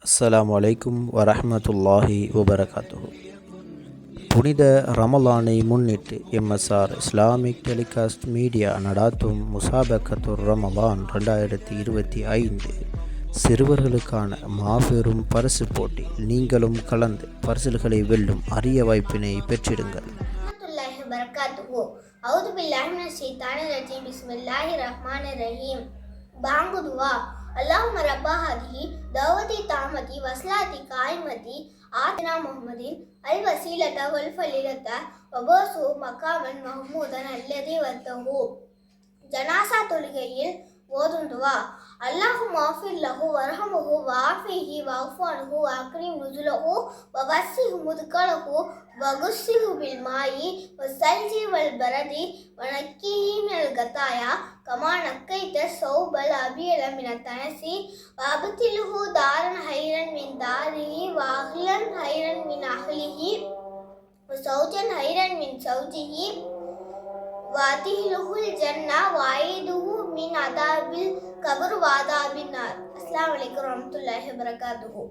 அஸ்ஸலாமு அலைக்கும் வரஹ்மத்துல்லாஹி வபரகாத்துஹு. புனித ரமலானை முன்னிட்டு எம்எஸ்ஆர் இஸ்லாமிக் டெலிகாஸ்ட் மீடியா நடாத்தும் முசாபக்கத்துர் ரமலான் 2025 சிறுவர்களுக்கான மாபெரும் பரிசு போட்டி. நீங்களும் கலந்து பரிசுகளை வெல்லும் அரிய வாய்ப்பினை பெற்றிடுங்கள். اللهم رب هذه دعوتي تامتي وصلاتي قائمتي آتنا محمد الوسيلة والفضيلة وبعثه مقاما محمودا الذي وعدته. ஜனாசா தொழுகையில் ஓதும் துவா. அல்லாஹும்ம ஆஃபிர் லஹு வர்ஹம்ஹு வஆஃபிஹி வஅஃபு அன்ஹு வஅக்ரிம் நுஸுலஹு வவஸ்ஸிஹ் முத்கலஹு வகுஸ்ஸிஹ் பில் மாயி வஸ்ஸல்ஜி வல் பரதி வனக்கிஹி மினல் கதாயா கமா நக்கைத ஸௌபல் அபியல மினத் தனசி வஅப்தில்ஹு தாரன் ஹைரன் மின் தாரிஹி வஅஹ்லன் ஹைரன் மின் அஹ்லிஹி வஸௌஜன் ஹைரன் மின் ஸௌஜிஹி வாதிஹுல் ஜன்னா வாயிதுஹு மின் அதாபில் கபர் வாதாபின் நார். அஸ்ஸலாமு அலைக்கும் வரஹ்மத்துல்லாஹி வபரகாத்துஹு.